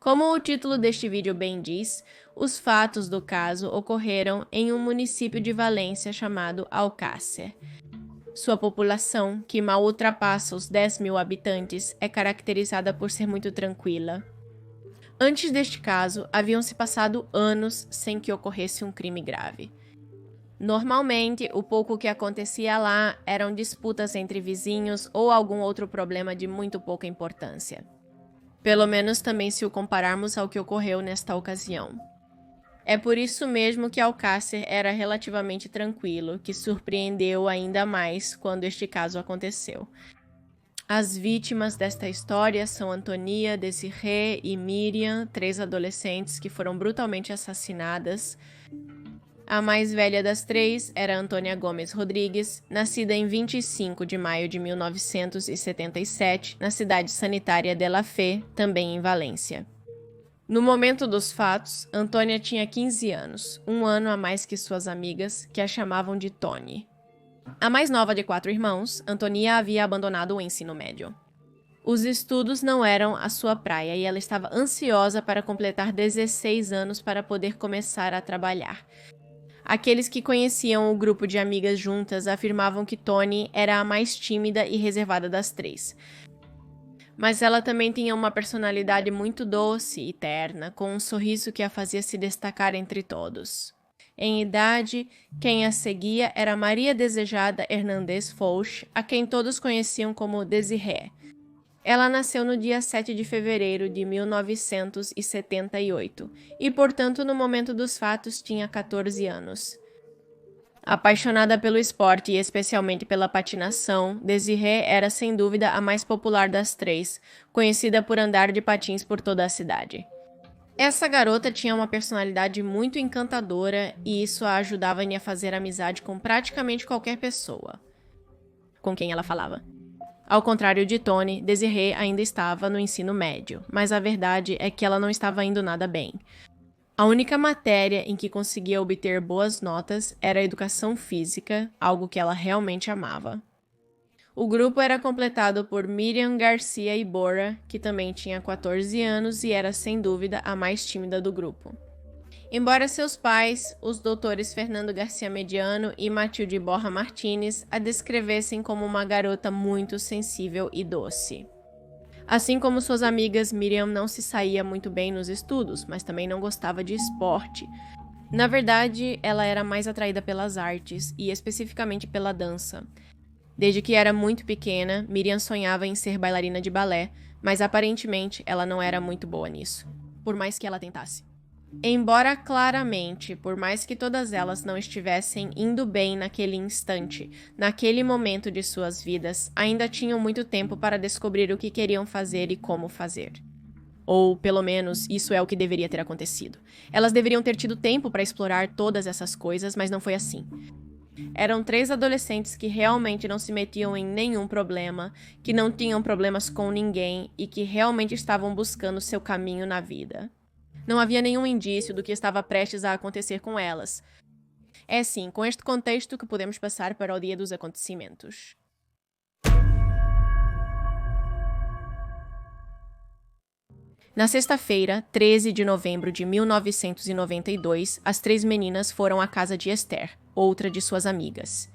Como o título deste vídeo bem diz, os fatos do caso ocorreram em um município de Valência chamado Alcácer. Sua população, que mal ultrapassa os 10.000 habitantes, é caracterizada por ser muito tranquila. Antes deste caso, haviam se passado anos sem que ocorresse um crime grave. Normalmente, o pouco que acontecia lá eram disputas entre vizinhos ou algum outro problema de muito pouca importância. Pelo menos também se o compararmos ao que ocorreu nesta ocasião. É por isso mesmo que Alcácer era relativamente tranquilo, que surpreendeu ainda mais quando este caso aconteceu. As vítimas desta história são Antonia, Desirê e Miriam, 3 adolescentes que foram brutalmente assassinadas. A mais velha das 3 era Antônia Gomes Rodrigues, nascida em 25 de maio de 1977, na cidade sanitária de La Fé, também em Valência. No momento dos fatos, Antônia tinha 15 anos, um ano a mais que suas amigas, que a chamavam de Tony. A mais nova de 4 irmãos, Antonia havia abandonado o ensino médio. Os estudos não eram a sua praia e ela estava ansiosa para completar 16 anos para poder começar a trabalhar. Aqueles que conheciam o grupo de amigas juntas afirmavam que Tony era a mais tímida e reservada das 3. Mas ela também tinha uma personalidade muito doce e terna, com um sorriso que a fazia se destacar entre todos. Em idade, quem a seguia era Maria Desejada Hernández Foch, a quem todos conheciam como Desirê. Ela nasceu no dia 7 de fevereiro de 1978 e, portanto, no momento dos fatos tinha 14 anos. Apaixonada pelo esporte e especialmente pela patinação, Desirê era sem dúvida a mais popular das 3, conhecida por andar de patins por toda a cidade. Essa garota tinha uma personalidade muito encantadora e isso a ajudava a fazer amizade com praticamente qualquer pessoa com quem ela falava. Ao contrário de Tony, Desirê ainda estava no ensino médio, mas a verdade é que ela não estava indo nada bem. A única matéria em que conseguia obter boas notas era a educação física, algo que ela realmente amava. O grupo era completado por Miriam Garcia Iborra, que também tinha 14 anos e era sem dúvida a mais tímida do grupo. Embora seus pais, os doutores Fernando Garcia Mediano e Matilde Borra Martínez, a descrevessem como uma garota muito sensível e doce. Assim como suas amigas, Miriam não se saía muito bem nos estudos, mas também não gostava de esporte. Na verdade, ela era mais atraída pelas artes, e especificamente pela dança. Desde que era muito pequena, Miriam sonhava em ser bailarina de balé, mas aparentemente ela não era muito boa nisso, por mais que ela tentasse. Embora claramente, por mais que todas elas não estivessem indo bem naquele instante, naquele momento de suas vidas, ainda tinham muito tempo para descobrir o que queriam fazer e como fazer. Ou, pelo menos, isso é o que deveria ter acontecido. Elas deveriam ter tido tempo para explorar todas essas coisas, mas não foi assim. Eram 3 adolescentes que realmente não se metiam em nenhum problema, que não tinham problemas com ninguém e que realmente estavam buscando seu caminho na vida. Não havia nenhum indício do que estava prestes a acontecer com elas. É sim, com este contexto que podemos passar para o dia dos acontecimentos. Na sexta-feira, 13 de novembro de 1992, as 3 meninas foram à casa de Esther, outra de suas amigas.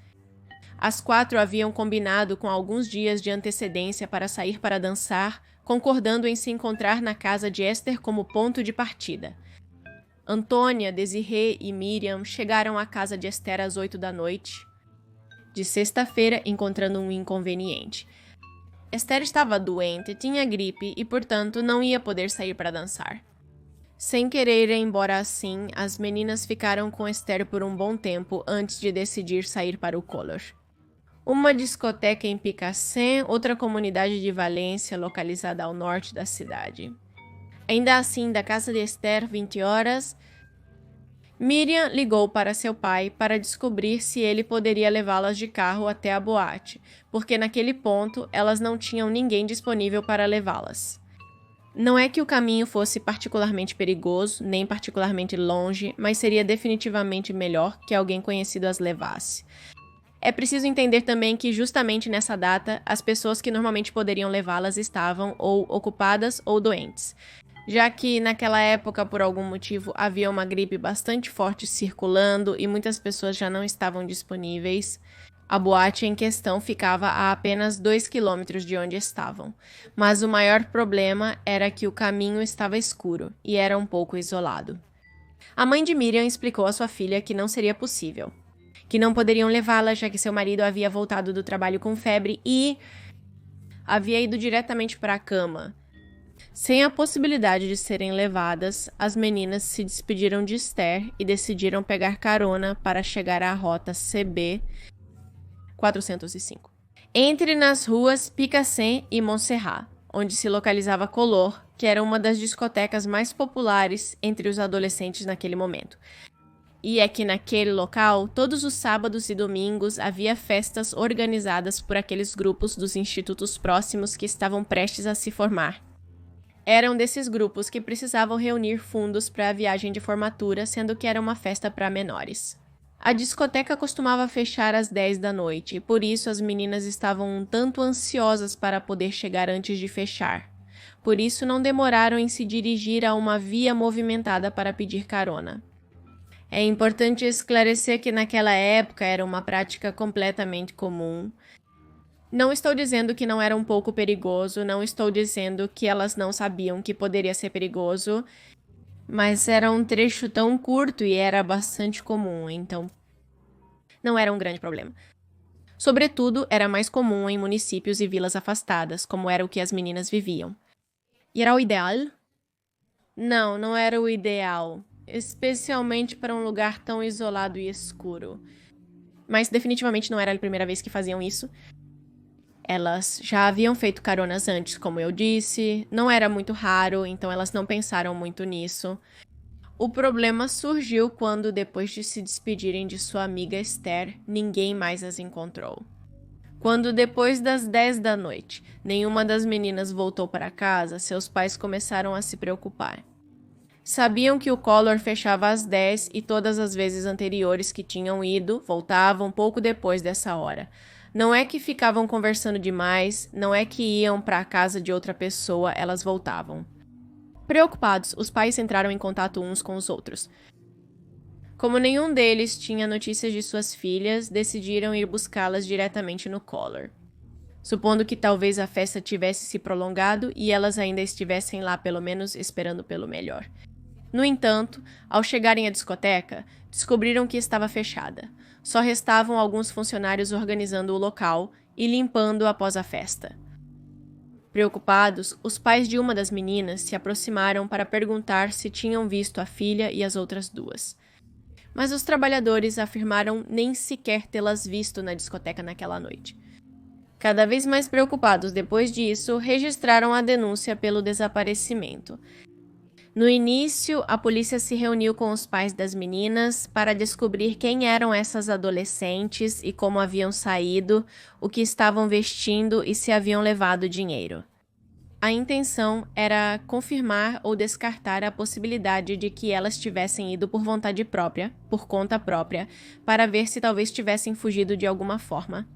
As 4 haviam combinado com alguns dias de antecedência para sair para dançar, concordando em se encontrar na casa de Esther como ponto de partida. Antônia, Desirê e Miriam chegaram à casa de Esther às 8 da noite de sexta-feira, encontrando um inconveniente. Esther estava doente, tinha gripe e, portanto, não ia poder sair para dançar. Sem querer ir embora assim, as meninas ficaram com Esther por um bom tempo antes de decidir sair para o Color. Uma discoteca em Picassent, outra comunidade de Valência localizada ao norte da cidade. Ainda assim, da casa de Esther, 20 horas, Miriam ligou para seu pai para descobrir se ele poderia levá-las de carro até a boate, porque naquele ponto elas não tinham ninguém disponível para levá-las. Não é que o caminho fosse particularmente perigoso, nem particularmente longe, mas seria definitivamente melhor que alguém conhecido as levasse. É preciso entender também que justamente nessa data, as pessoas que normalmente poderiam levá-las estavam ou ocupadas ou doentes. já que naquela época, por algum motivo, havia uma gripe bastante forte circulando e muitas pessoas já não estavam disponíveis. A boate em questão ficava a apenas 2 quilômetros de onde estavam, mas o maior problema era que o caminho estava escuro e era um pouco isolado. A mãe de Miriam explicou à sua filha que não seria possível, que não poderiam levá-la já que seu marido havia voltado do trabalho com febre e havia ido diretamente para a cama. Sem a possibilidade de serem levadas, as meninas se despediram de Esther e decidiram pegar carona para chegar à rota CB 405. Entre nas ruas Picassent e Montserrat, onde se localizava Color, que era uma das discotecas mais populares entre os adolescentes naquele momento. E é que naquele local, todos os sábados e domingos, havia festas organizadas por aqueles grupos dos institutos próximos que estavam prestes a se formar. Eram desses grupos que precisavam reunir fundos para a viagem de formatura, sendo que era uma festa para menores. A discoteca costumava fechar às 10 da noite, e por isso as meninas estavam um tanto ansiosas para poder chegar antes de fechar. Por isso não demoraram em se dirigir a uma via movimentada para pedir carona. É importante esclarecer que naquela época era uma prática completamente comum. Não estou dizendo que não era um pouco perigoso, não estou dizendo que elas não sabiam que poderia ser perigoso, mas era um trecho tão curto e era bastante comum, então não era um grande problema. Sobretudo, era mais comum em municípios e vilas afastadas, como era o que as meninas viviam. E era o ideal? Não, não era o ideal, especialmente para um lugar tão isolado e escuro. Mas definitivamente não era a primeira vez que faziam isso. Elas já haviam feito caronas antes, como eu disse, não era muito raro, então elas não pensaram muito nisso. O problema surgiu quando, depois de se despedirem de sua amiga Esther, ninguém mais as encontrou. Quando, depois das 10 da noite, nenhuma das meninas voltou para casa, seus pais começaram a se preocupar. Sabiam que o Color fechava às 10 e todas as vezes anteriores que tinham ido, voltavam pouco depois dessa hora. Não é que ficavam conversando demais, não é que iam para a casa de outra pessoa, elas voltavam. Preocupados, os pais entraram em contato uns com os outros. Como nenhum deles tinha notícias de suas filhas, decidiram ir buscá-las diretamente no Color. Supondo que talvez a festa tivesse se prolongado e elas ainda estivessem lá pelo menos esperando pelo melhor. No entanto, ao chegarem à discoteca, descobriram que estava fechada. Só restavam alguns funcionários organizando o local e limpando após a festa. Preocupados, os pais de uma das meninas se aproximaram para perguntar se tinham visto a filha e as outras duas. Mas os trabalhadores afirmaram nem sequer tê-las visto na discoteca naquela noite. Cada vez mais preocupados depois disso, registraram a denúncia pelo desaparecimento. No início, a polícia se reuniu com os pais das meninas para descobrir quem eram essas adolescentes e como haviam saído, o que estavam vestindo e se haviam levado dinheiro. A intenção era confirmar ou descartar a possibilidade de que elas tivessem ido por vontade própria, por conta própria, para ver se talvez tivessem fugido de alguma forma.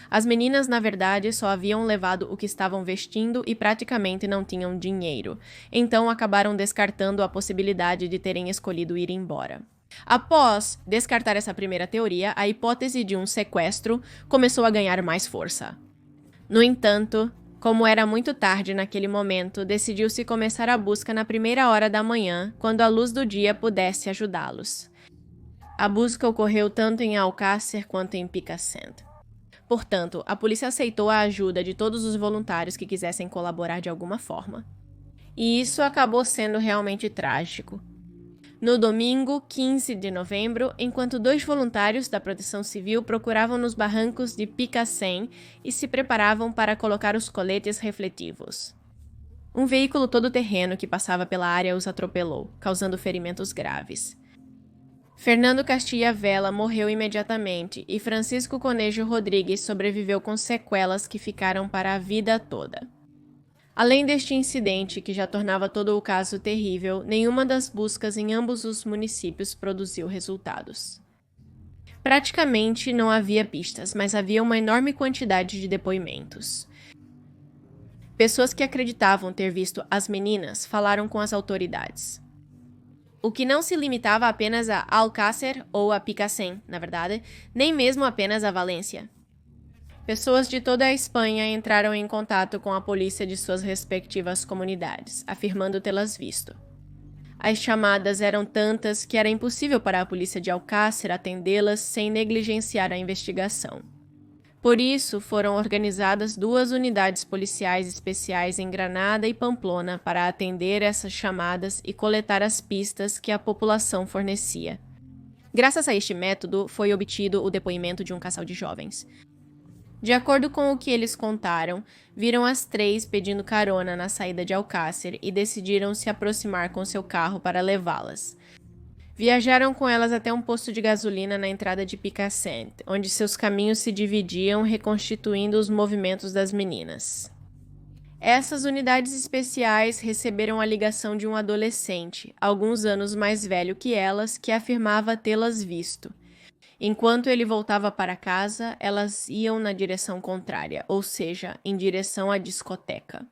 As meninas, na verdade, só haviam levado o que estavam vestindo e praticamente não tinham dinheiro, então acabaram descartando a possibilidade de terem escolhido ir embora. Após descartar essa primeira teoria, a hipótese de um sequestro começou a ganhar mais força. No entanto, como era muito tarde naquele momento, decidiu-se começar a busca na primeira hora da manhã, quando a luz do dia pudesse ajudá-los. A busca ocorreu tanto em Alcácer quanto em Picassent. Portanto, a polícia aceitou a ajuda de todos os voluntários que quisessem colaborar de alguma forma. E isso acabou sendo realmente trágico. No domingo, 15 de novembro, enquanto 2 voluntários da Proteção Civil procuravam nos barrancos de Picassent e se preparavam para colocar os coletes refletivos. Um veículo todo-terreno que passava pela área os atropelou, causando ferimentos graves. Fernando Castilla Vela morreu imediatamente e Francisco Conejo Rodrigues sobreviveu com sequelas que ficaram para a vida toda. Além deste incidente, que já tornava todo o caso terrível, nenhuma das buscas em ambos os municípios produziu resultados. Praticamente não havia pistas, mas havia uma enorme quantidade de depoimentos. Pessoas que acreditavam ter visto as meninas falaram com as autoridades. O que não se limitava apenas a Alcácer ou a Picassent, na verdade, nem mesmo apenas a Valência. Pessoas de toda a Espanha entraram em contato com a polícia de suas respectivas comunidades, afirmando tê-las visto. As chamadas eram tantas que era impossível para a polícia de Alcácer atendê-las sem negligenciar a investigação. Por isso, foram organizadas 2 unidades policiais especiais em Granada e Pamplona para atender essas chamadas e coletar as pistas que a população fornecia. Graças a este método, foi obtido o depoimento de um casal de jovens. De acordo com o que eles contaram, viram as 3 pedindo carona na saída de Alcácer e decidiram se aproximar com seu carro para levá-las. Viajaram com elas até um posto de gasolina na entrada de Picassent, onde seus caminhos se dividiam, reconstituindo os movimentos das meninas. Essas unidades especiais receberam a ligação de um adolescente, alguns anos mais velho que elas, que afirmava tê-las visto. Enquanto ele voltava para casa, elas iam na direção contrária, ou seja, em direção à discoteca.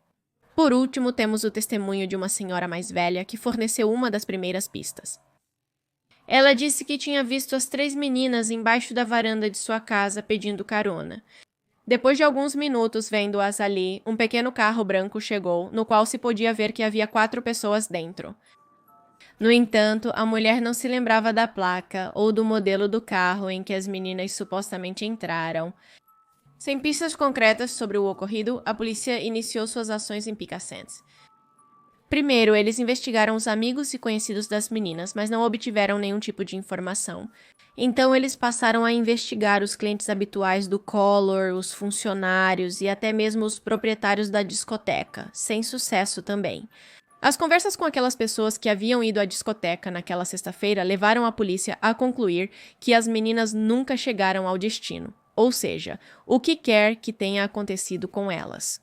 Por último, temos o testemunho de uma senhora mais velha que forneceu uma das primeiras pistas. Ela disse que tinha visto as 3 meninas embaixo da varanda de sua casa pedindo carona. Depois de alguns minutos vendo-as ali, um pequeno carro branco chegou, no qual se podia ver que havia 4 pessoas dentro. No entanto, a mulher não se lembrava da placa ou do modelo do carro em que as meninas supostamente entraram. Sem pistas concretas sobre o ocorrido, a polícia iniciou suas ações em Picassent. Primeiro, eles investigaram os amigos e conhecidos das meninas, mas não obtiveram nenhum tipo de informação. Então, eles passaram a investigar os clientes habituais do Collor, os funcionários e até mesmo os proprietários da discoteca, sem sucesso também. As conversas com aquelas pessoas que haviam ido à discoteca naquela sexta-feira levaram a polícia a concluir que as meninas nunca chegaram ao destino, ou seja, o que quer que tenha acontecido com elas.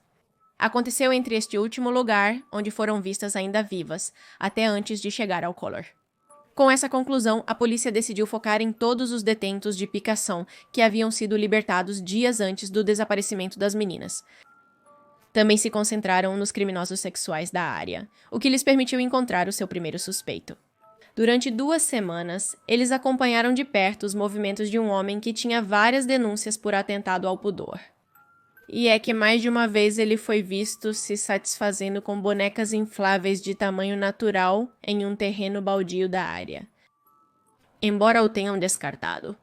Aconteceu entre este último lugar, onde foram vistas ainda vivas, até antes de chegar ao Collor. Com essa conclusão, a polícia decidiu focar em todos os detentos de Picassent que haviam sido libertados dias antes do desaparecimento das meninas. Também se concentraram nos criminosos sexuais da área, o que lhes permitiu encontrar o seu primeiro suspeito. Durante 2 semanas, eles acompanharam de perto os movimentos de um homem que tinha várias denúncias por atentado ao pudor. E é que mais de uma vez ele foi visto se satisfazendo com bonecas infláveis de tamanho natural em um terreno baldio da área. Embora o tenham descartado.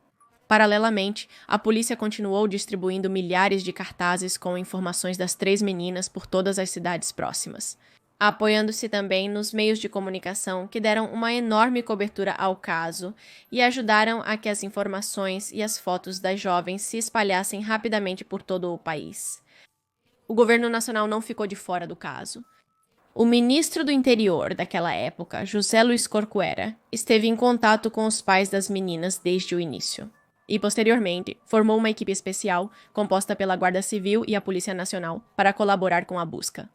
Paralelamente, a polícia continuou distribuindo milhares de cartazes com informações das 3 meninas por todas as cidades próximas, apoiando-se também nos meios de comunicação que deram uma enorme cobertura ao caso e ajudaram a que as informações e as fotos das jovens se espalhassem rapidamente por todo o país. O governo nacional não ficou de fora do caso. O ministro do Interior daquela época, José Luis Corcuera, esteve em contato com os pais das meninas desde o início. E, posteriormente, formou uma equipe especial, composta pela Guarda Civil e a Polícia Nacional, para colaborar com a busca.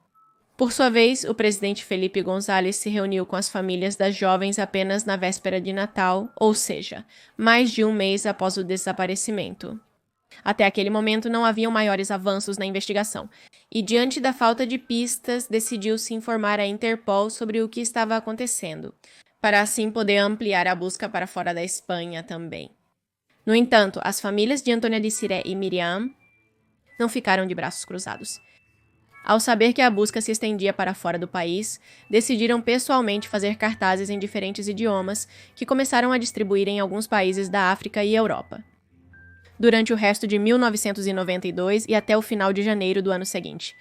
Por sua vez, o presidente Felipe González se reuniu com as famílias das jovens apenas na véspera de Natal, ou seja, mais de um mês após o desaparecimento. Até aquele momento não haviam maiores avanços na investigação, e diante da falta de pistas, decidiu-se informar a Interpol sobre o que estava acontecendo, para assim poder ampliar a busca para fora da Espanha também. No entanto, as famílias de Antônia de Siré e Miriam não ficaram de braços cruzados. Ao saber que a busca se estendia para fora do país, decidiram pessoalmente fazer cartazes em diferentes idiomas que começaram a distribuir em alguns países da África e Europa, durante o resto de 1992 e até o final de janeiro do ano seguinte.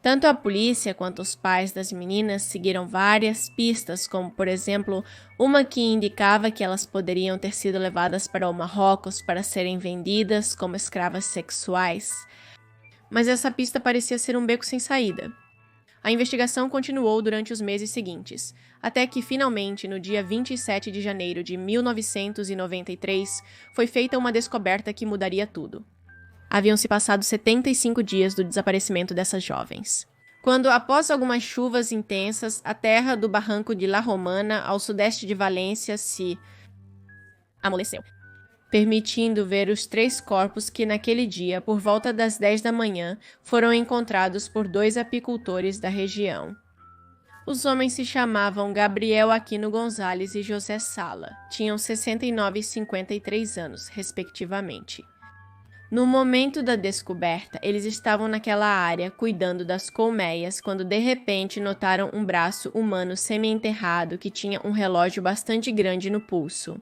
Tanto a polícia quanto os pais das meninas seguiram várias pistas, como, por exemplo, uma que indicava que elas poderiam ter sido levadas para o Marrocos para serem vendidas como escravas sexuais. Mas essa pista parecia ser um beco sem saída. A investigação continuou durante os meses seguintes, até que, finalmente, no dia 27 de janeiro de 1993, foi feita uma descoberta que mudaria tudo. Haviam-se passado 75 dias do desaparecimento dessas jovens, quando, após algumas chuvas intensas, a terra do barranco de La Romana, ao sudeste de Valência, se amoleceu. permitindo ver os 3 corpos que naquele dia, por volta das 10 da manhã, foram encontrados por 2 apicultores da região. Os homens se chamavam Gabriel Aquino Gonzalez e José Sala. Tinham 69 e 53 anos, respectivamente. No momento da descoberta, eles estavam naquela área cuidando das colmeias quando de repente notaram um braço humano semi-enterrado que tinha um relógio bastante grande no pulso.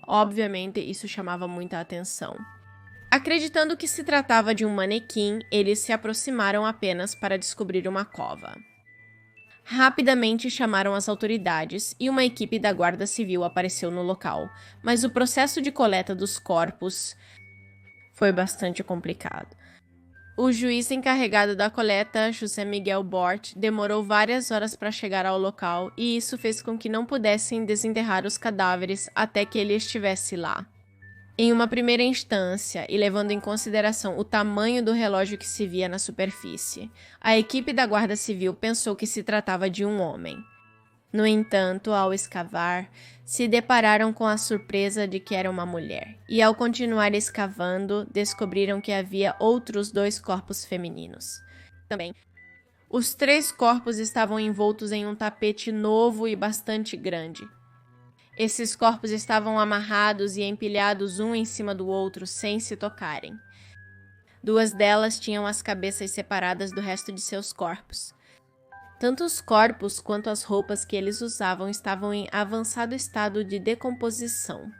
Obviamente, isso chamava muita atenção. Acreditando que se tratava de um manequim, eles se aproximaram apenas para descobrir uma cova. Rapidamente chamaram as autoridades e uma equipe da Guarda Civil apareceu no local, mas o processo de coleta dos corpos foi bastante complicado. O juiz encarregado da coleta, José Miguel Bort, demorou várias horas para chegar ao local e isso fez com que não pudessem desenterrar os cadáveres até que ele estivesse lá. Em uma primeira instância, e levando em consideração o tamanho do relógio que se via na superfície, a equipe da Guarda Civil pensou que se tratava de um homem. No entanto, ao escavar, se depararam com a surpresa de que era uma mulher, e ao continuar escavando, descobriram que havia outros 2 corpos femininos. Também, os 3 corpos estavam envoltos em um tapete novo e bastante grande. Esses corpos estavam amarrados e empilhados um em cima do outro sem se tocarem. 2 delas tinham as cabeças separadas do resto de seus corpos. Tanto os corpos quanto as roupas que eles usavam estavam em avançado estado de decomposição.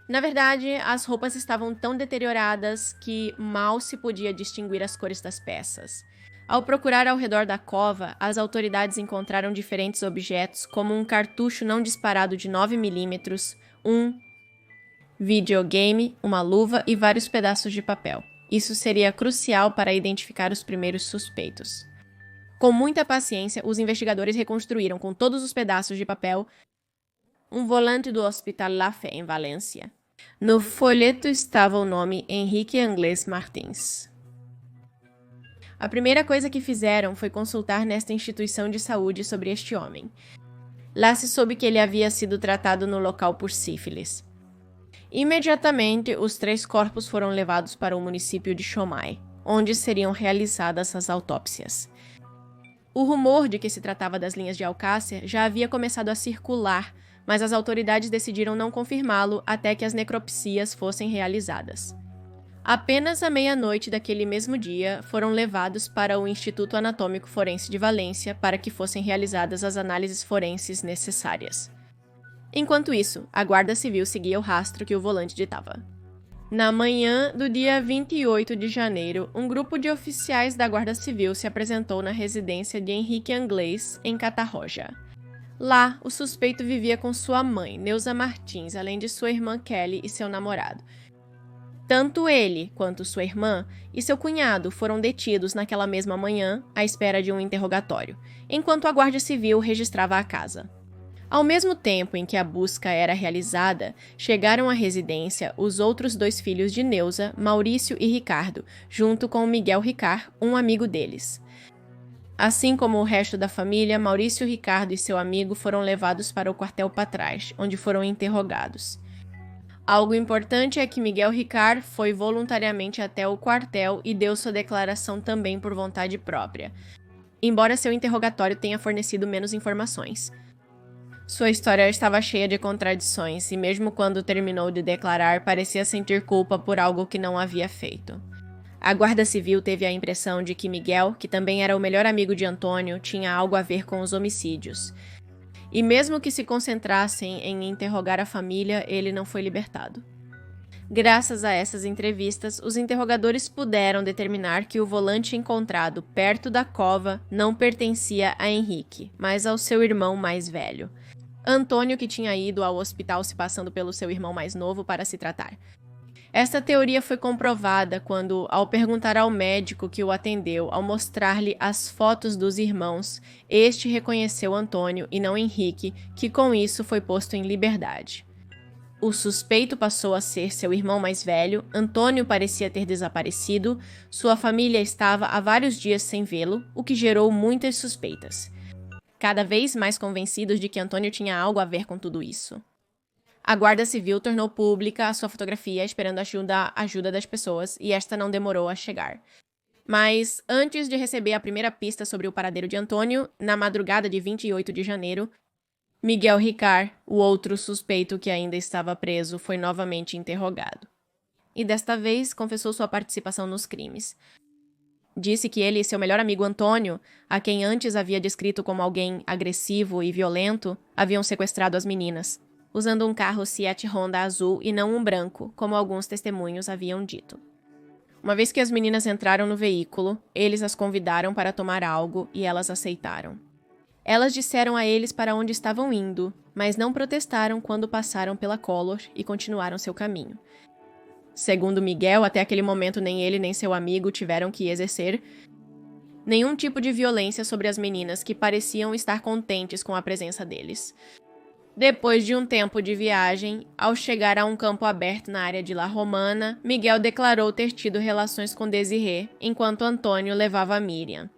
Na verdade, as roupas estavam tão deterioradas que mal se podia distinguir as cores das peças. Ao procurar ao redor da cova, as autoridades encontraram diferentes objetos, como um cartucho não disparado de 9mm, um videogame, uma luva e vários pedaços de papel. Isso seria crucial para identificar os primeiros suspeitos. Com muita paciência, os investigadores reconstruíram com todos os pedaços de papel um volante do Hospital La Fé, em Valência. No folheto estava o nome Henrique Anglès Martins. A primeira coisa que fizeram foi consultar nesta instituição de saúde sobre este homem. Lá se soube que ele havia sido tratado no local por sífilis. Imediatamente, os 3 corpos foram levados para o município de Chomai, onde seriam realizadas as autópsias. O rumor de que se tratava das linhas de Alcácer já havia começado a circular, mas as autoridades decidiram não confirmá-lo até que as necropsias fossem realizadas. Apenas à meia-noite daquele mesmo dia, foram levados para o Instituto Anatômico Forense de Valência para que fossem realizadas as análises forenses necessárias. Enquanto isso, a Guarda Civil seguia o rastro que o volante ditava. Na manhã do dia 28 de janeiro, um grupo de oficiais da Guarda Civil se apresentou na residência de Henrique Anglès, em Catarroja. Lá, o suspeito vivia com sua mãe, Neuza Martins, além de sua irmã Kelly e seu namorado. Tanto ele quanto sua irmã e seu cunhado foram detidos naquela mesma manhã, à espera de um interrogatório, enquanto a Guarda Civil registrava a casa. Ao mesmo tempo em que a busca era realizada, chegaram à residência os outros 2 filhos de Neuza, Maurício e Ricardo, junto com Miguel Ricard, um amigo deles. Assim como o resto da família, Maurício, Ricardo e seu amigo foram levados para o quartel Patrais, onde foram interrogados. Algo importante é que Miguel Ricard foi voluntariamente até o quartel e deu sua declaração também por vontade própria, embora seu interrogatório tenha fornecido menos informações. Sua história estava cheia de contradições e mesmo quando terminou de declarar, parecia sentir culpa por algo que não havia feito. A Guarda Civil teve a impressão de que Miguel, que também era o melhor amigo de Antônio, tinha algo a ver com os homicídios. E mesmo que se concentrassem em interrogar a família, ele não foi libertado. Graças a essas entrevistas, os interrogadores puderam determinar que o volante encontrado perto da cova não pertencia a Henrique, mas ao seu irmão mais velho. Antônio, que tinha ido ao hospital se passando pelo seu irmão mais novo para se tratar. Esta teoria foi comprovada quando, ao perguntar ao médico que o atendeu, ao mostrar-lhe as fotos dos irmãos, este reconheceu Antônio e não Henrique, que com isso foi posto em liberdade. O suspeito passou a ser seu irmão mais velho, Antônio parecia ter desaparecido, sua família estava há vários dias sem vê-lo, o que gerou muitas suspeitas. Cada vez mais convencidos de que Antônio tinha algo a ver com tudo isso. A Guarda Civil tornou pública a sua fotografia esperando a ajuda das pessoas, e esta não demorou a chegar. Mas, antes de receber a primeira pista sobre o paradeiro de Antônio, na madrugada de 28 de janeiro, Miguel Ricard, o outro suspeito que ainda estava preso, foi novamente interrogado. E desta vez confessou sua participação nos crimes. Disse que ele e seu melhor amigo Antônio, a quem antes havia descrito como alguém agressivo e violento, haviam sequestrado as meninas, usando um carro Seat Honda azul e não um branco, como alguns testemunhos haviam dito. Uma vez que as meninas entraram no veículo, eles as convidaram para tomar algo e elas aceitaram. Elas disseram a eles para onde estavam indo, mas não protestaram quando passaram pela Collor e continuaram seu caminho. Segundo Miguel, até aquele momento nem ele nem seu amigo tiveram que exercer nenhum tipo de violência sobre as meninas que pareciam estar contentes com a presença deles. Depois de um tempo de viagem, ao chegar a um campo aberto na área de La Romana, Miguel declarou ter tido relações com Desiré, enquanto Antônio levava Miriam.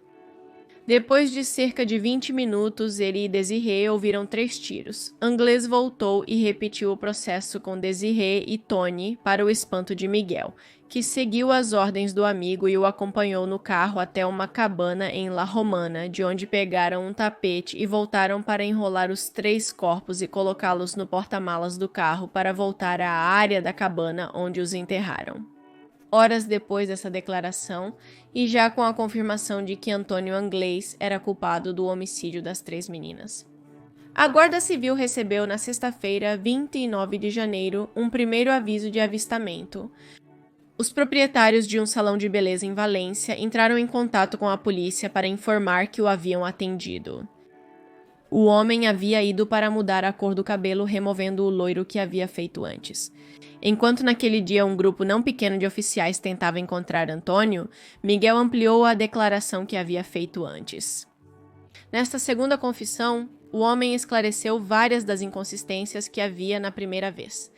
Depois de cerca de 20 minutos, ele e Desiré ouviram 3 tiros. Anglés voltou e repetiu o processo com Desiré e Tony para o espanto de Miguel, que seguiu as ordens do amigo e o acompanhou no carro até uma cabana em La Romana, de onde pegaram um tapete e voltaram para enrolar os 3 corpos e colocá-los no porta-malas do carro para voltar à área da cabana onde os enterraram. Horas depois dessa declaração, e já com a confirmação de que Antônio Anglés era culpado do homicídio das 3 meninas. A Guarda Civil recebeu na sexta-feira, 29 de janeiro, um primeiro aviso de avistamento. Os proprietários de um salão de beleza em Valência entraram em contato com a polícia para informar que o haviam atendido. O homem havia ido para mudar a cor do cabelo, removendo o loiro que havia feito antes. Enquanto naquele dia um grupo não pequeno de oficiais tentava encontrar Antônio, Miguel ampliou a declaração que havia feito antes. Nesta segunda confissão, o homem esclareceu várias das inconsistências que havia na primeira vez.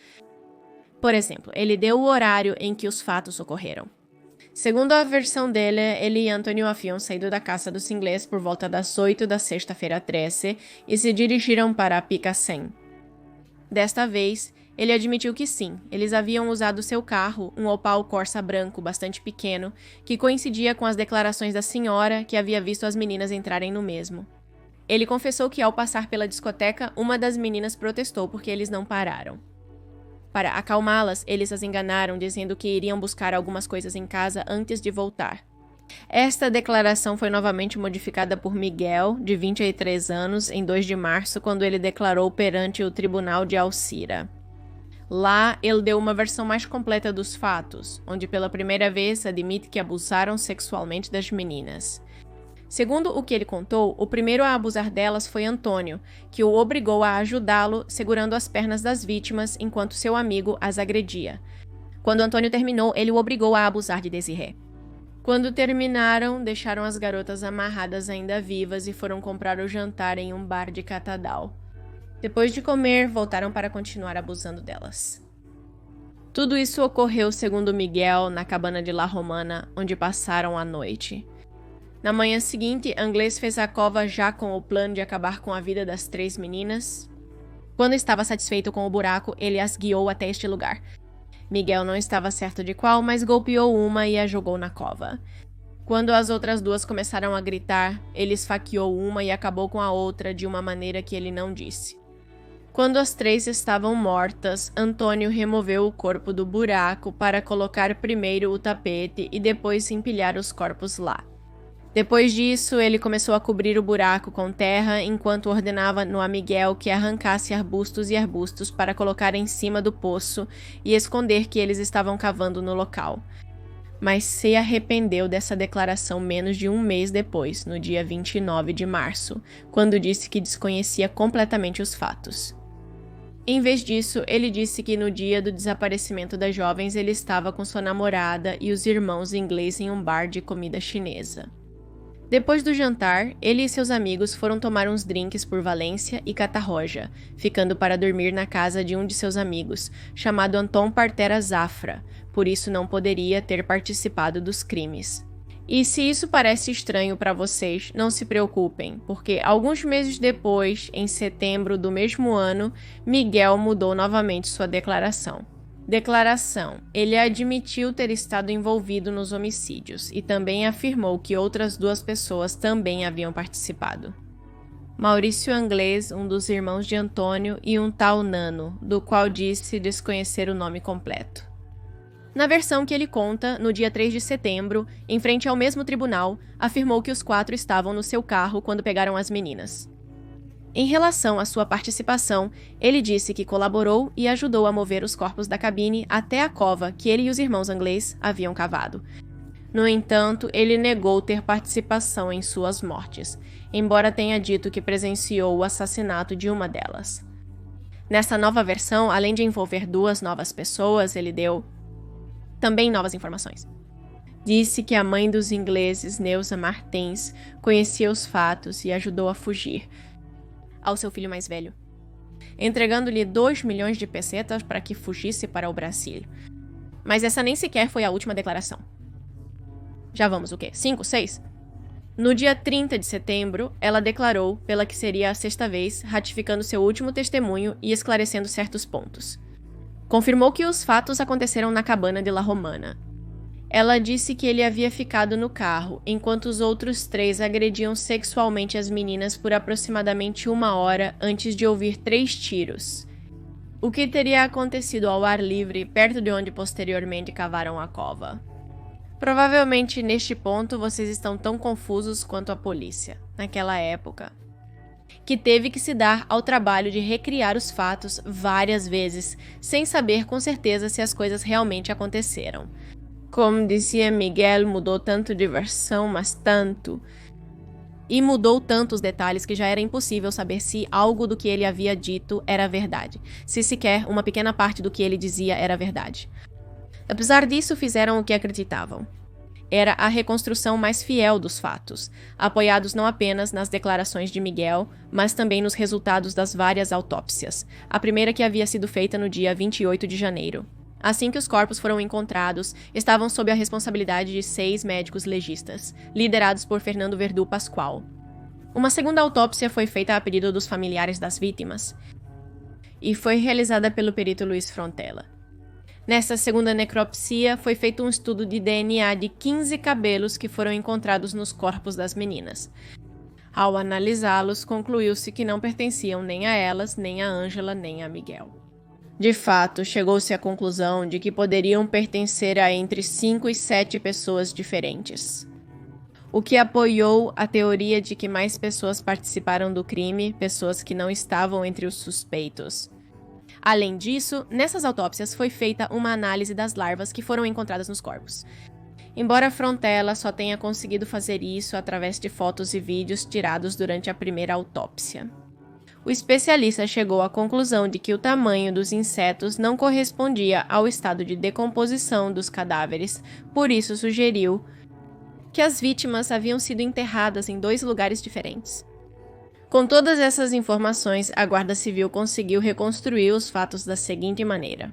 Por exemplo, ele deu o horário em que os fatos ocorreram. Segundo a versão dele, ele e Antônio haviam saído da casa dos inglês por volta das 8 da sexta-feira 13 e se dirigiram para Picassent. Desta vez, ele admitiu que sim, eles haviam usado seu carro, um Opel Corsa branco bastante pequeno, que coincidia com as declarações da senhora que havia visto as meninas entrarem no mesmo. Ele confessou que ao passar pela discoteca, uma das meninas protestou porque eles não pararam. Para acalmá-las, eles as enganaram dizendo que iriam buscar algumas coisas em casa antes de voltar. Esta declaração foi novamente modificada por Miguel, de 23 anos, em 2 de março, quando ele declarou perante o Tribunal de Alcira. Lá, ele deu uma versão mais completa dos fatos, onde pela primeira vez admite que abusaram sexualmente das meninas. Segundo o que ele contou, o primeiro a abusar delas foi Antônio, que o obrigou a ajudá-lo segurando as pernas das vítimas enquanto seu amigo as agredia. Quando Antônio terminou, ele o obrigou a abusar de Desiré. Quando terminaram, deixaram as garotas amarradas ainda vivas e foram comprar o jantar em um bar de Catadal. Depois de comer, voltaram para continuar abusando delas. Tudo isso ocorreu, segundo Miguel, na cabana de La Romana, onde passaram a noite. Na manhã seguinte, Anglés fez a cova já com o plano de acabar com a vida das 3 meninas. Quando estava satisfeito com o buraco, ele as guiou até este lugar. Miguel não estava certo de qual, mas golpeou uma e a jogou na cova. Quando as outras 2 começaram a gritar, ele esfaqueou uma e acabou com a outra de uma maneira que ele não disse. Quando as 3 estavam mortas, Antônio removeu o corpo do buraco para colocar primeiro o tapete e depois empilhar os corpos lá. Depois disso, ele começou a cobrir o buraco com terra enquanto ordenava a Miguel que arrancasse arbustos e arbustos para colocar em cima do poço e esconder que eles estavam cavando no local. Mas se arrependeu dessa declaração menos de um mês depois, no dia 29 de março, quando disse que desconhecia completamente os fatos. Em vez disso, ele disse que no dia do desaparecimento das jovens ele estava com sua namorada e os irmãos ingleses em um bar de comida chinesa. Depois do jantar, ele e seus amigos foram tomar uns drinks por Valência e Catarroja, ficando para dormir na casa de um de seus amigos, chamado Anton Partera Zafra, por isso não poderia ter participado dos crimes. E se isso parece estranho para vocês, não se preocupem, porque alguns meses depois, em setembro do mesmo ano, Miguel mudou novamente sua declaração. Declaração: ele admitiu ter estado envolvido nos homicídios e também afirmou que outras 2 pessoas também haviam participado. Maurício Anglês, um dos irmãos de Antônio, e um tal Nano, do qual disse desconhecer o nome completo. Na versão que ele conta, no dia 3 de setembro, em frente ao mesmo tribunal, afirmou que os 4 estavam no seu carro quando pegaram as meninas. Em relação à sua participação, ele disse que colaborou e ajudou a mover os corpos da cabine até a cova que ele e os irmãos Anglês haviam cavado. No entanto, ele negou ter participação em suas mortes, embora tenha dito que presenciou o assassinato de uma delas. Nessa nova versão, além de envolver 2 novas pessoas, ele deu também novas informações. Disse que a mãe dos ingleses, Neuza Martins, conhecia os fatos e ajudou a fugir ao seu filho mais velho, entregando-lhe 2 milhões de pesetas para que fugisse para o Brasil. Mas essa nem sequer foi a última declaração. Já vamos o quê? 5, 6? No dia 30 de setembro, ela declarou, pela que seria a 6ª vez, ratificando seu último testemunho e esclarecendo certos pontos. Confirmou que os fatos aconteceram na cabana de La Romana. Ela disse que ele havia ficado no carro, enquanto os outros 3 agrediam sexualmente as meninas por aproximadamente 1 hora antes de ouvir 3 tiros. O que teria acontecido ao ar livre, perto de onde posteriormente cavaram a cova. Provavelmente neste ponto vocês estão tão confusos quanto a polícia, naquela época, que teve que se dar ao trabalho de recriar os fatos várias vezes, sem saber com certeza se as coisas realmente aconteceram. Como dizia Miguel, mudou tanto de versão, mas tanto. E mudou tanto os detalhes que já era impossível saber se algo do que ele havia dito era verdade, se sequer uma pequena parte do que ele dizia era verdade. Apesar disso, fizeram o que acreditavam. Era a reconstrução mais fiel dos fatos, apoiados não apenas nas declarações de Miguel, mas também nos resultados das várias autópsias, a primeira que havia sido feita no dia 28 de janeiro. Assim que os corpos foram encontrados, estavam sob a responsabilidade de 6 médicos legistas, liderados por Fernando Verdu Pascoal. Uma segunda autópsia foi feita a pedido dos familiares das vítimas e foi realizada pelo perito Luiz Frontella. Nessa segunda necropsia, foi feito um estudo de DNA de 15 cabelos que foram encontrados nos corpos das meninas. Ao analisá-los, concluiu-se que não pertenciam nem a elas, nem a Ângela, nem a Miguel. De fato, chegou-se à conclusão de que poderiam pertencer a entre 5 e 7 pessoas diferentes, o que apoiou a teoria de que mais pessoas participaram do crime, pessoas que não estavam entre os suspeitos. Além disso, nessas autópsias foi feita uma análise das larvas que foram encontradas nos corpos. Embora Frontella só tenha conseguido fazer isso através de fotos e vídeos tirados durante a primeira autópsia. O especialista chegou à conclusão de que o tamanho dos insetos não correspondia ao estado de decomposição dos cadáveres, por isso sugeriu que as vítimas haviam sido enterradas em 2 lugares diferentes. Com todas essas informações, a Guarda Civil conseguiu reconstruir os fatos da seguinte maneira.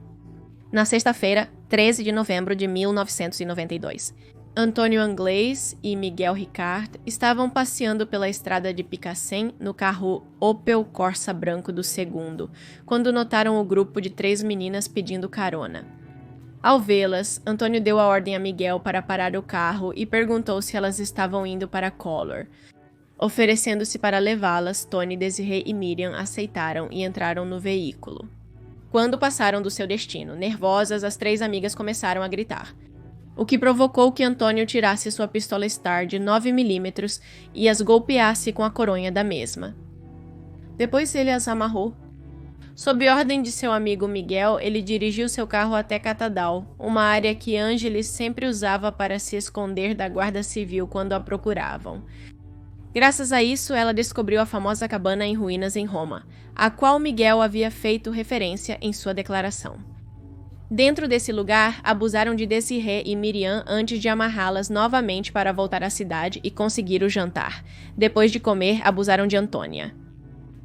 Na sexta-feira, 13 de novembro de 1992, Antônio Anglês e Miguel Ricard estavam passeando pela estrada de Picassem no carro Opel Corsa branco do segundo, quando notaram o grupo de 3 meninas pedindo carona. Ao vê-las, Antônio deu a ordem a Miguel para parar o carro e perguntou se elas estavam indo para Collor. Oferecendo-se para levá-las, Tony, Desirê e Miriam aceitaram e entraram no veículo. Quando passaram do seu destino, nervosas, as 3 amigas começaram a gritar, o que provocou que Antônio tirasse sua pistola Star de 9mm e as golpeasse com a coronha da mesma. Depois ele as amarrou. Sob ordem de seu amigo Miguel, ele dirigiu seu carro até Catadal, uma área que Ângeles sempre usava para se esconder da Guarda Civil quando a procuravam. Graças a isso, ela descobriu a famosa cabana em ruínas em Roma, a qual Miguel havia feito referência em sua declaração. Dentro desse lugar, abusaram de Desirê e Miriam antes de amarrá-las novamente para voltar à cidade e conseguir o jantar. Depois de comer, abusaram de Antônia.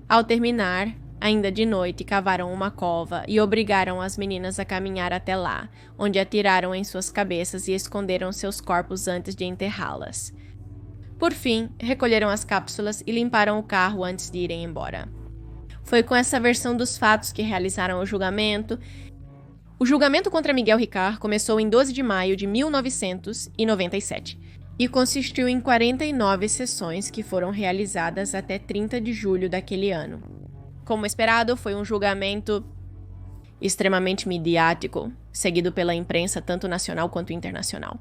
Ao terminar, Ainda de noite, cavaram uma cova e obrigaram as meninas a caminhar até lá, onde atiraram em suas cabeças e esconderam seus corpos antes de enterrá-las. Por fim, recolheram as cápsulas e limparam o carro antes de irem embora. Foi com essa versão dos fatos que realizaram o julgamento. O julgamento contra Miguel Ricard começou em 12 de maio de 1997 e consistiu em 49 sessões que foram realizadas até 30 de julho daquele ano. Como esperado, foi um julgamento extremamente midiático, seguido pela imprensa tanto nacional quanto internacional.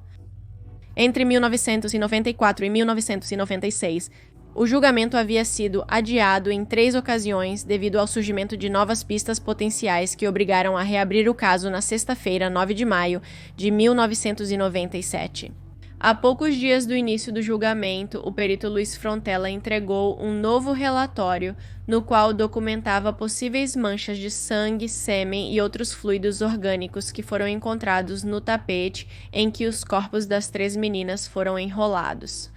Entre 1994 e 1996, o julgamento havia sido adiado em 3 ocasiões devido ao surgimento de novas pistas potenciais que obrigaram a reabrir o caso na sexta-feira, 9 de maio de 1997. Há poucos dias do início do julgamento, o perito Luiz Frontella entregou um novo relatório no qual documentava possíveis manchas de sangue, sêmen e outros fluidos orgânicos que foram encontrados no tapete em que os corpos das 3 meninas foram enrolados.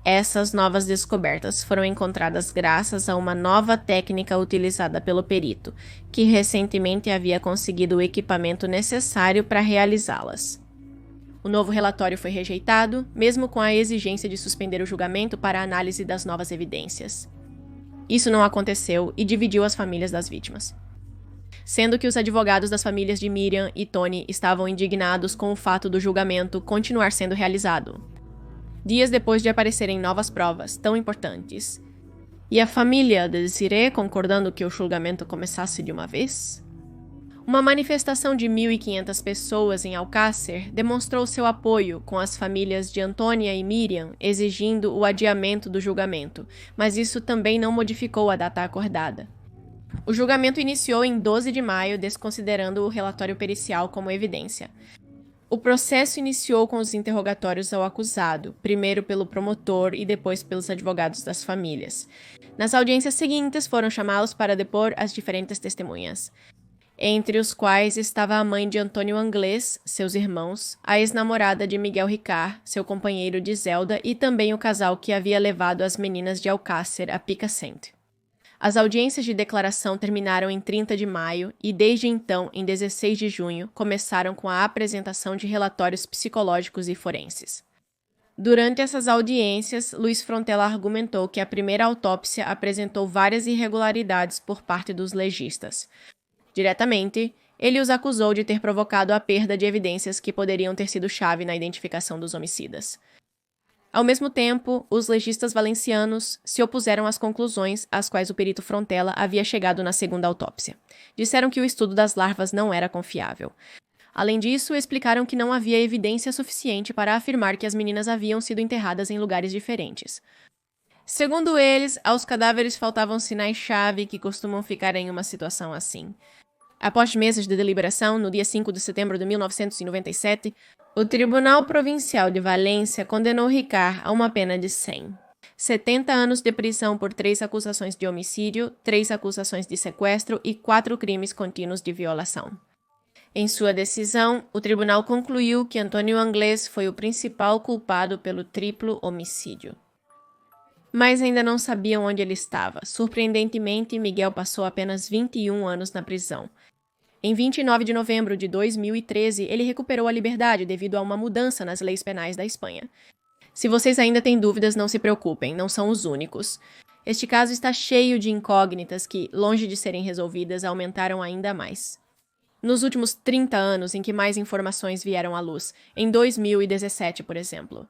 Essas novas descobertas foram encontradas graças a uma nova técnica utilizada pelo perito, que recentemente havia conseguido o equipamento necessário para realizá-las. O novo relatório foi rejeitado, mesmo com a exigência de suspender o julgamento para a análise das novas evidências. Isso não aconteceu e dividiu as famílias das vítimas. Sendo que os advogados das famílias de Miriam e Tony estavam indignados com o fato do julgamento continuar sendo realizado, dias depois de aparecerem novas provas tão importantes, e a família de Desiree concordando que o julgamento começasse de uma vez. Uma manifestação de 1.500 pessoas em Alcácer demonstrou seu apoio com as famílias de Antônia e Miriam exigindo o adiamento do julgamento, mas isso também não modificou a data acordada. O julgamento iniciou em 12 de maio, desconsiderando o relatório pericial como evidência. O processo iniciou com os interrogatórios ao acusado, primeiro pelo promotor e depois pelos advogados das famílias. Nas audiências seguintes foram chamados para depor as diferentes testemunhas, entre os quais estava a mãe de Antônio Anglés, seus irmãos, a ex-namorada de Miguel Ricard, seu companheiro de Zelda e também o casal que havia levado as meninas de Alcácer a Picassent. As audiências de declaração terminaram em 30 de maio e, desde então, em 16 de junho, começaram com a apresentação de relatórios psicológicos e forenses. Durante essas audiências, Luiz Frontella argumentou que a primeira autópsia apresentou várias irregularidades por parte dos legistas. Diretamente, ele os acusou de ter provocado a perda de evidências que poderiam ter sido chave na identificação dos homicidas. Ao mesmo tempo, os legistas valencianos se opuseram às conclusões às quais o perito Frontella havia chegado na segunda autópsia. Disseram que o estudo das larvas não era confiável. Além disso, explicaram que não havia evidência suficiente para afirmar que as meninas haviam sido enterradas em lugares diferentes. Segundo eles, aos cadáveres faltavam sinais-chave que costumam ficar em uma situação assim. Após meses de deliberação, no dia 5 de setembro de 1997, o Tribunal Provincial de Valência condenou Ricard a uma pena de 70 anos de prisão por 3 acusações de homicídio, 3 acusações de sequestro e 4 crimes contínuos de violação. Em sua decisão, o tribunal concluiu que Antônio Anglés foi o principal culpado pelo triplo homicídio. Mas ainda não sabiam onde ele estava. Surpreendentemente, Miguel passou apenas 21 anos na prisão. Em 29 de novembro de 2013, ele recuperou a liberdade devido a uma mudança nas leis penais da Espanha. Se vocês ainda têm dúvidas, não se preocupem, não são os únicos. Este caso está cheio de incógnitas que, longe de serem resolvidas, aumentaram ainda mais. Nos últimos 30 anos em que mais informações vieram à luz, em 2017, por exemplo.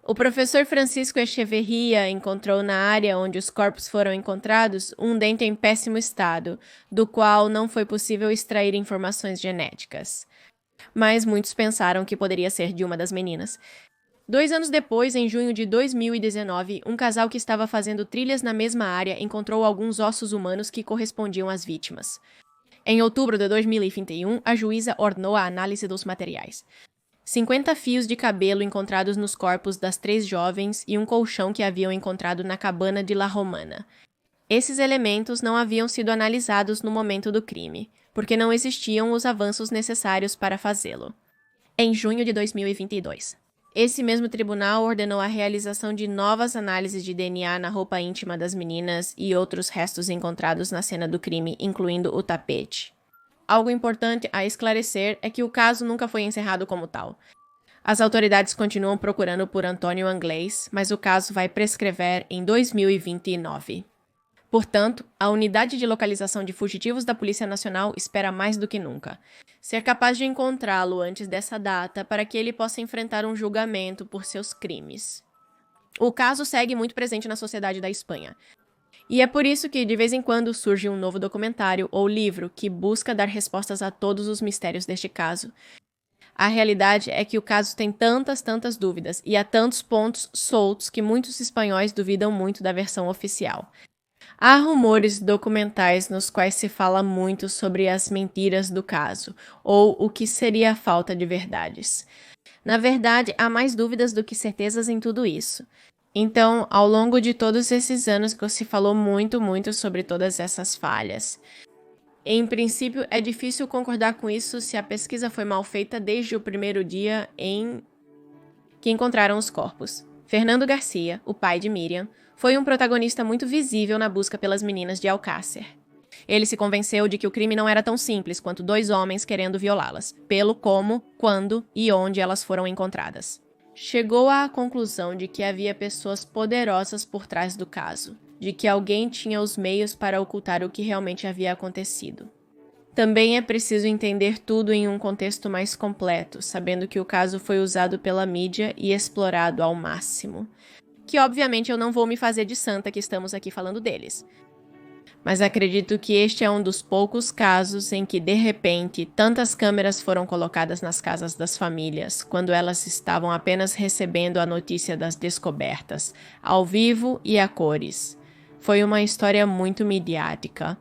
O professor Francisco Echeverria encontrou na área onde os corpos foram encontrados um dente em péssimo estado, do qual não foi possível extrair informações genéticas. Mas muitos pensaram que poderia ser de uma das meninas. 2 anos depois, em junho de 2019, um casal que estava fazendo trilhas na mesma área encontrou alguns ossos humanos que correspondiam às vítimas. Em outubro de 2021, a juíza ordenou a análise dos materiais. 50 fios de cabelo encontrados nos corpos das 3 jovens e um colchão que haviam encontrado na cabana de La Romana. Esses elementos não haviam sido analisados no momento do crime, porque não existiam os avanços necessários para fazê-lo. Em junho de 2022. Esse mesmo tribunal ordenou a realização de novas análises de DNA na roupa íntima das meninas e outros restos encontrados na cena do crime, incluindo o tapete. Algo importante a esclarecer é que o caso nunca foi encerrado como tal. As autoridades continuam procurando por Antônio Anglés, mas o caso vai prescrever em 2029. Portanto, a Unidade de Localização de Fugitivos da Polícia Nacional espera mais do que nunca ser capaz de encontrá-lo antes dessa data para que ele possa enfrentar um julgamento por seus crimes. O caso segue muito presente na sociedade da Espanha. E é por isso que, de vez em quando, surge um novo documentário ou livro que busca dar respostas a todos os mistérios deste caso. A realidade é que o caso tem tantas dúvidas e há tantos pontos soltos que muitos espanhóis duvidam muito da versão oficial. Há rumores documentais nos quais se fala muito sobre as mentiras do caso, ou o que seria a falta de verdades. Na verdade, há mais dúvidas do que certezas em tudo isso. Então, ao longo de todos esses anos, se falou muito sobre todas essas falhas. Em princípio, é difícil concordar com isso se a pesquisa foi mal feita desde o primeiro dia em que encontraram os corpos. Fernando Garcia, o pai de Miriam, foi um protagonista muito visível na busca pelas meninas de Alcácer. Ele se convenceu de que o crime não era tão simples quanto dois homens querendo violá-las, pelo como, quando e onde elas foram encontradas. Chegou à conclusão de que havia pessoas poderosas por trás do caso, de que alguém tinha os meios para ocultar o que realmente havia acontecido. Também é preciso entender tudo em um contexto mais completo, sabendo que o caso foi usado pela mídia e explorado ao máximo. Que obviamente eu não vou me fazer de santa que estamos aqui falando deles. Mas acredito que este é um dos poucos casos em que, de repente, tantas câmeras foram colocadas nas casas das famílias, quando elas estavam apenas recebendo a notícia das descobertas, ao vivo e a cores. Foi uma história muito midiática.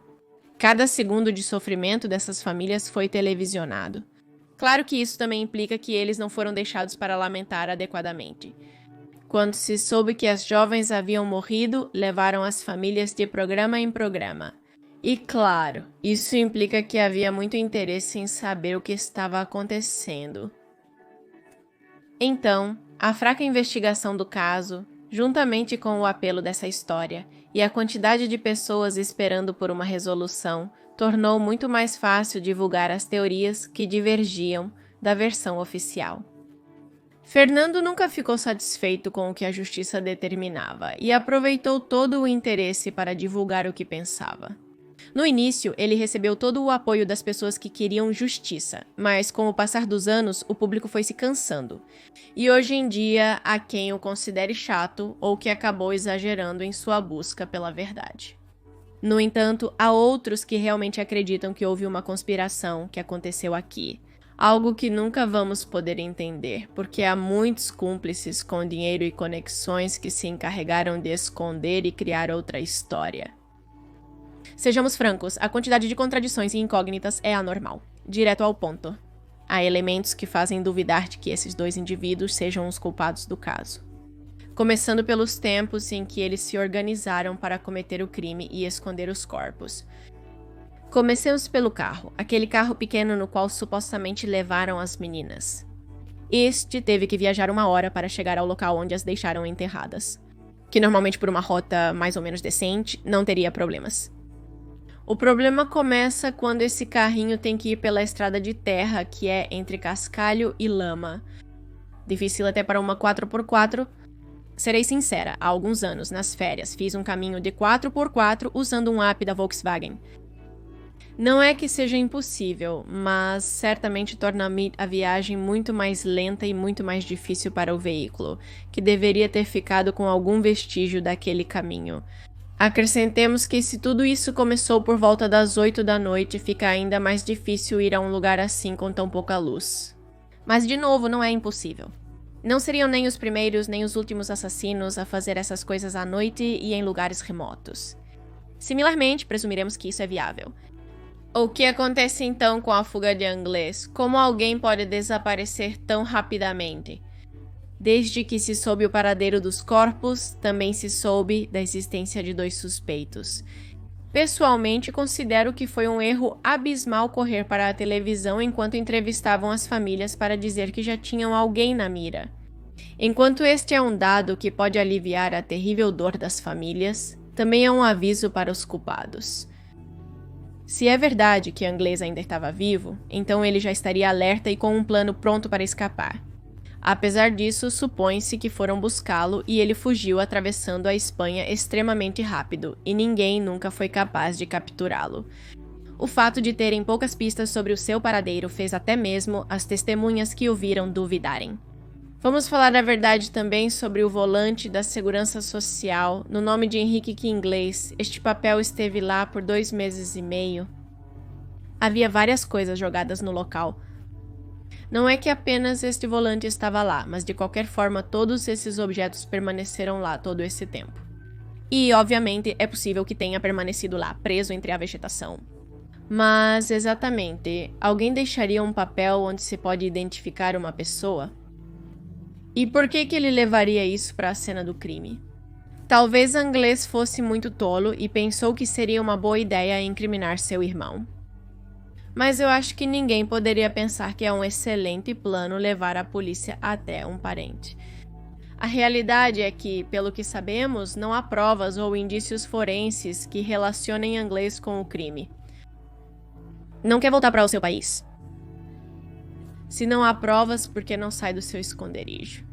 Cada segundo de sofrimento dessas famílias foi televisionado. Claro que isso também implica que eles não foram deixados para lamentar adequadamente. Quando se soube que as jovens haviam morrido, levaram as famílias de programa em programa. E claro, isso implica que havia muito interesse em saber o que estava acontecendo. Então, a fraca investigação do caso, juntamente com o apelo dessa história e a quantidade de pessoas esperando por uma resolução, tornou muito mais fácil divulgar as teorias que divergiam da versão oficial. Fernando nunca ficou satisfeito com o que a justiça determinava e aproveitou todo o interesse para divulgar o que pensava. No início, ele recebeu todo o apoio das pessoas que queriam justiça, mas com o passar dos anos, o público foi se cansando. E hoje em dia, há quem o considere chato ou que acabou exagerando em sua busca pela verdade. No entanto, há outros que realmente acreditam que houve uma conspiração que aconteceu aqui. Algo que nunca vamos poder entender, porque há muitos cúmplices com dinheiro e conexões que se encarregaram de esconder e criar outra história. Sejamos francos, a quantidade de contradições e incógnitas é anormal. Direto ao ponto. Há elementos que fazem duvidar de que esses dois indivíduos sejam os culpados do caso. Começando pelos tempos em que eles se organizaram para cometer o crime e esconder os corpos. Comecemos pelo carro, aquele carro pequeno no qual supostamente levaram as meninas. Este teve que viajar 1 hora para chegar ao local onde as deixaram enterradas, que normalmente por uma rota mais ou menos decente não teria problemas. O problema começa quando esse carrinho tem que ir pela estrada de terra, que é entre cascalho e lama. Difícil até para uma 4x4. Serei sincera, há alguns anos, nas férias, fiz um caminho de 4x4 usando um app da Volkswagen. Não é que seja impossível, mas certamente torna a viagem muito mais lenta e muito mais difícil para o veículo, que deveria ter ficado com algum vestígio daquele caminho. Acrescentemos que se tudo isso começou por volta das 8 da noite, fica ainda mais difícil ir a um lugar assim com tão pouca luz. Mas de novo, não é impossível. Não seriam nem os primeiros nem os últimos assassinos a fazer essas coisas à noite e em lugares remotos. Similarmente, presumiremos que isso é viável. O que acontece então com a fuga de Anglés? Como alguém pode desaparecer tão rapidamente? Desde que se soube o paradeiro dos corpos, também se soube da existência de 2 suspeitos. Pessoalmente, considero que foi um erro abismal correr para a televisão enquanto entrevistavam as famílias para dizer que já tinham alguém na mira. Enquanto este é um dado que pode aliviar a terrível dor das famílias, também é um aviso para os culpados. Se é verdade que Anglés ainda estava vivo, então ele já estaria alerta e com um plano pronto para escapar. Apesar disso, supõe-se que foram buscá-lo e ele fugiu atravessando a Espanha extremamente rápido, e ninguém nunca foi capaz de capturá-lo. O fato de terem poucas pistas sobre o seu paradeiro fez até mesmo as testemunhas que o viram duvidarem. Vamos falar a verdade também sobre o volante da Segurança Social, no nome de Henrique Inglés. Este papel esteve lá por 2 meses e meio. Havia várias coisas jogadas no local. Não é que apenas este volante estava lá, mas de qualquer forma todos esses objetos permaneceram lá todo esse tempo. E, obviamente, é possível que tenha permanecido lá, preso entre a vegetação. Mas, exatamente, alguém deixaria um papel onde se pode identificar uma pessoa? E por que ele levaria isso para a cena do crime? Talvez Anglés fosse muito tolo e pensou que seria uma boa ideia incriminar seu irmão. Mas eu acho que ninguém poderia pensar que é um excelente plano levar a polícia até um parente. A realidade é que, pelo que sabemos, não há provas ou indícios forenses que relacionem Anglés com o crime. Não quer voltar para o seu país? Se não há provas, por que não sai do seu esconderijo?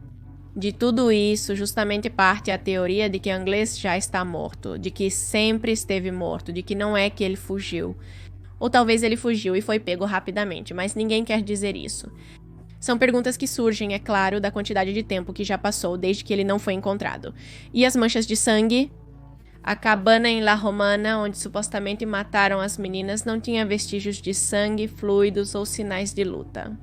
De tudo isso, justamente parte a teoria de que Anglés já está morto, de que sempre esteve morto, de que não é que ele fugiu. Ou talvez ele fugiu e foi pego rapidamente, mas ninguém quer dizer isso. São perguntas que surgem, é claro, da quantidade de tempo que já passou desde que ele não foi encontrado. E as manchas de sangue? A cabana em La Romana, onde supostamente mataram as meninas, não tinha vestígios de sangue, fluidos ou sinais de luta.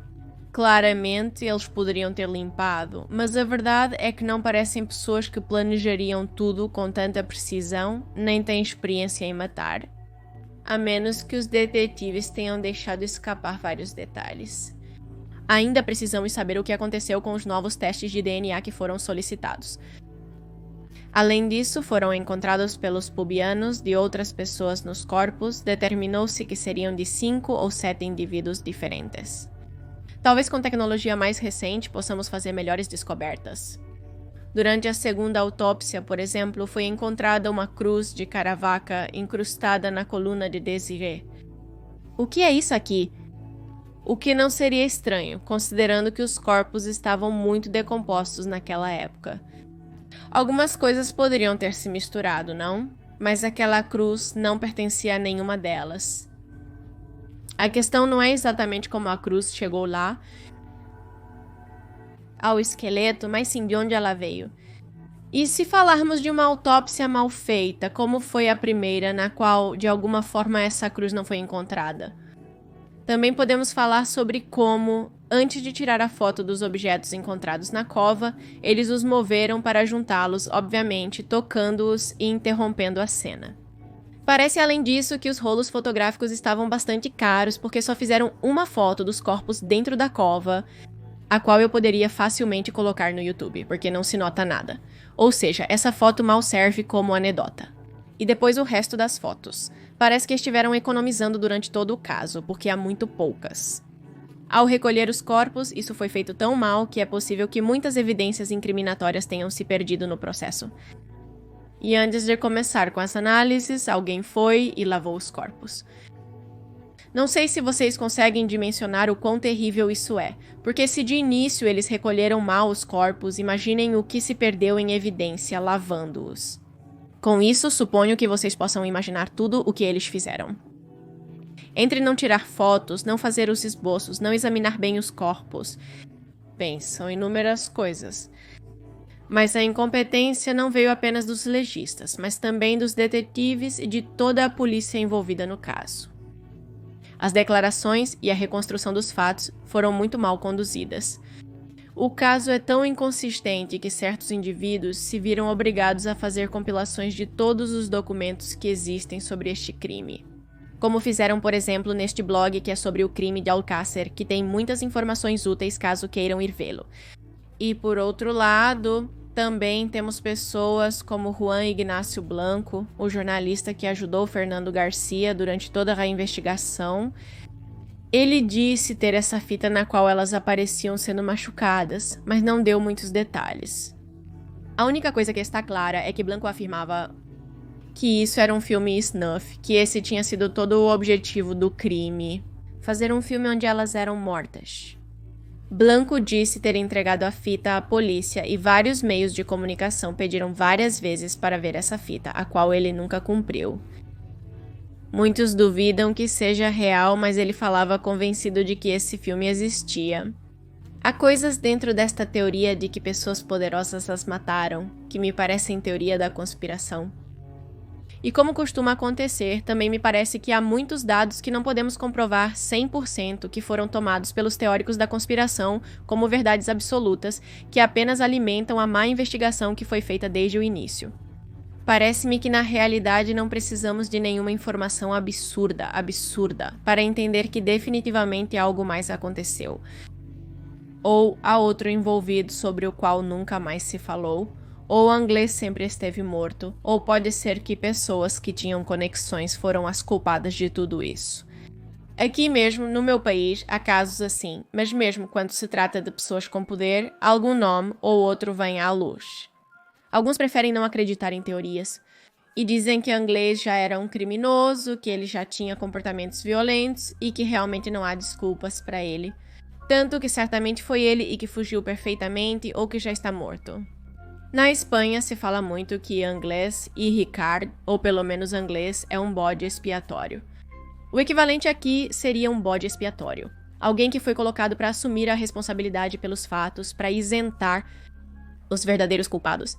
Claramente, eles poderiam ter limpado, mas a verdade é que não parecem pessoas que planejariam tudo com tanta precisão, nem têm experiência em matar. A menos que os detetives tenham deixado escapar vários detalhes. Ainda precisamos saber o que aconteceu com os novos testes de DNA que foram solicitados. Além disso, foram encontrados pelos pubianos de outras pessoas nos corpos, determinou-se que seriam de 5 ou 7 indivíduos diferentes. Talvez com tecnologia mais recente possamos fazer melhores descobertas. Durante a segunda autópsia, por exemplo, foi encontrada uma cruz de Caravaca incrustada na coluna de Désiré. O que é isso aqui? O que não seria estranho, considerando que os corpos estavam muito decompostos naquela época. Algumas coisas poderiam ter se misturado, não? Mas aquela cruz não pertencia a nenhuma delas. A questão não é exatamente como a cruz chegou lá, ao esqueleto, mas sim de onde ela veio. E se falarmos de uma autópsia mal feita, como foi a primeira, na qual de alguma forma essa cruz não foi encontrada? Também podemos falar sobre como, antes de tirar a foto dos objetos encontrados na cova, eles os moveram para juntá-los, obviamente, tocando-os e interrompendo a cena. Parece, além disso, que os rolos fotográficos estavam bastante caros porque só fizeram uma foto dos corpos dentro da cova, a qual eu poderia facilmente colocar no YouTube, porque não se nota nada. Ou seja, essa foto mal serve como anedota. E depois o resto das fotos. Parece que estiveram economizando durante todo o caso, porque há muito poucas. Ao recolher os corpos, isso foi feito tão mal que é possível que muitas evidências incriminatórias tenham se perdido no processo. E antes de começar com as análises, alguém foi e lavou os corpos. Não sei se vocês conseguem dimensionar o quão terrível isso é, porque se de início eles recolheram mal os corpos, imaginem o que se perdeu em evidência lavando-os. Com isso, suponho que vocês possam imaginar tudo o que eles fizeram. Entre não tirar fotos, não fazer os esboços, não examinar bem os corpos. Bem, são inúmeras coisas. Mas a incompetência não veio apenas dos legistas, mas também dos detetives e de toda a polícia envolvida no caso. As declarações e a reconstrução dos fatos foram muito mal conduzidas. O caso é tão inconsistente que certos indivíduos se viram obrigados a fazer compilações de todos os documentos que existem sobre este crime. Como fizeram, por exemplo, neste blog que é sobre o crime de Alcácer, que tem muitas informações úteis caso queiram ir vê-lo. E por outro lado, também temos pessoas como Juan Ignacio Blanco, o jornalista que ajudou Fernando Garcia durante toda a investigação, Ele disse ter essa fita na qual elas apareciam sendo machucadas, mas não deu muitos detalhes. A única coisa que está clara é que Blanco afirmava que isso era um filme snuff, que esse tinha sido todo o objetivo do crime, fazer um filme onde elas eram mortas. Blanco disse ter entregado a fita à polícia e vários meios de comunicação pediram várias vezes para ver essa fita, a qual ele nunca cumpriu. Muitos duvidam que seja real, mas ele falava convencido de que esse filme existia. Há coisas dentro desta teoria de que pessoas poderosas as mataram, que me parecem teoria da conspiração. E como costuma acontecer, também me parece que há muitos dados que não podemos comprovar 100% que foram tomados pelos teóricos da conspiração como verdades absolutas, que apenas alimentam a má investigação que foi feita desde o início. Parece-me que na realidade não precisamos de nenhuma informação absurda, para entender que definitivamente algo mais aconteceu. Ou há outro envolvido sobre o qual nunca mais se falou, ou o inglês sempre esteve morto, ou pode ser que pessoas que tinham conexões foram as culpadas de tudo isso. Aqui mesmo, no meu país, há casos assim, mas mesmo quando se trata de pessoas com poder, algum nome ou outro vem à luz. Alguns preferem não acreditar em teorias e dizem que o inglês já era um criminoso, que ele já tinha comportamentos violentos e que realmente não há desculpas para ele. Tanto que certamente foi ele e que fugiu perfeitamente ou que já está morto. Na Espanha se fala muito que Anglès e Ricard, ou pelo menos Anglès, é um bode expiatório. O equivalente aqui seria um bode expiatório. Alguém que foi colocado para assumir a responsabilidade pelos fatos, para isentar os verdadeiros culpados.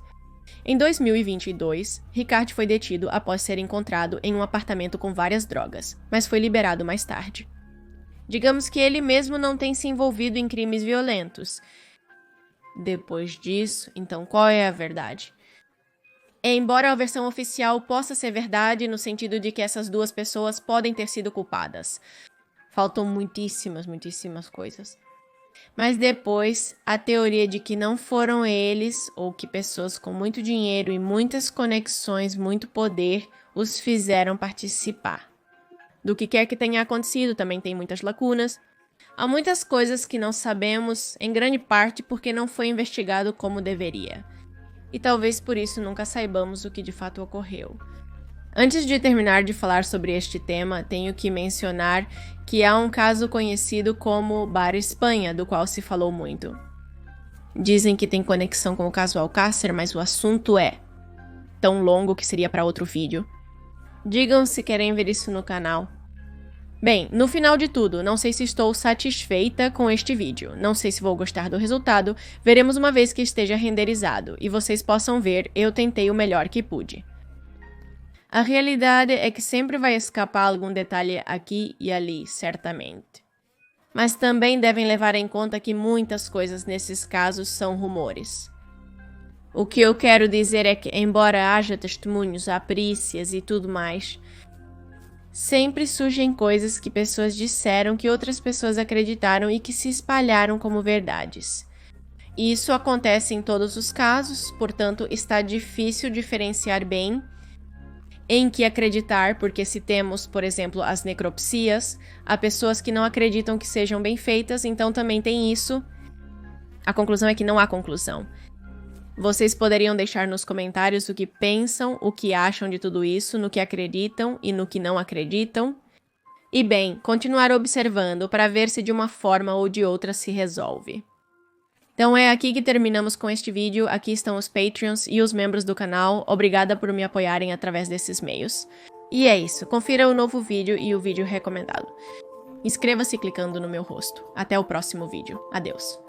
Em 2022, Ricard foi detido após ser encontrado em um apartamento com várias drogas, mas foi liberado mais tarde. Digamos que ele mesmo não tem se envolvido em crimes violentos. Depois disso, então qual é a verdade? Embora a versão oficial possa ser verdade no sentido de que essas duas pessoas podem ter sido culpadas, faltam muitíssimas coisas. Mas depois, a teoria de que não foram eles, ou que pessoas com muito dinheiro e muitas conexões, muito poder, os fizeram participar. Do que quer que tenha acontecido, também tem muitas lacunas. Há muitas coisas que não sabemos, em grande parte porque não foi investigado como deveria. E talvez por isso nunca saibamos o que de fato ocorreu. Antes de terminar de falar sobre este tema, tenho que mencionar que há um caso conhecido como Bar Espanha, do qual se falou muito. Dizem que tem conexão com o caso Alcácer, mas o assunto é tão longo que seria para outro vídeo. Digam se querem ver isso no canal. Bem, no final de tudo, não sei se estou satisfeita com este vídeo, não sei se vou gostar do resultado, veremos uma vez que esteja renderizado, e vocês possam ver, eu tentei o melhor que pude. A realidade é que sempre vai escapar algum detalhe aqui e ali, certamente. Mas também devem levar em conta que muitas coisas nesses casos são rumores. O que eu quero dizer é que, embora haja testemunhos, perícias e tudo mais, sempre surgem coisas que pessoas disseram que outras pessoas acreditaram e que se espalharam como verdades. Isso acontece em todos os casos, portanto, está difícil diferenciar bem em que acreditar, porque se temos, por exemplo, as necropsias, há pessoas que não acreditam que sejam bem feitas, então também tem isso. A conclusão é que não há conclusão. Vocês poderiam deixar nos comentários o que pensam, o que acham de tudo isso, no que acreditam e no que não acreditam. E bem, continuar observando para ver se de uma forma ou de outra se resolve. Então é aqui que terminamos com este vídeo, aqui estão os Patreons e os membros do canal, obrigada por me apoiarem através desses meios. E é isso, confira o novo vídeo e o vídeo recomendado. Inscreva-se clicando no meu rosto. Até o próximo vídeo. Adeus.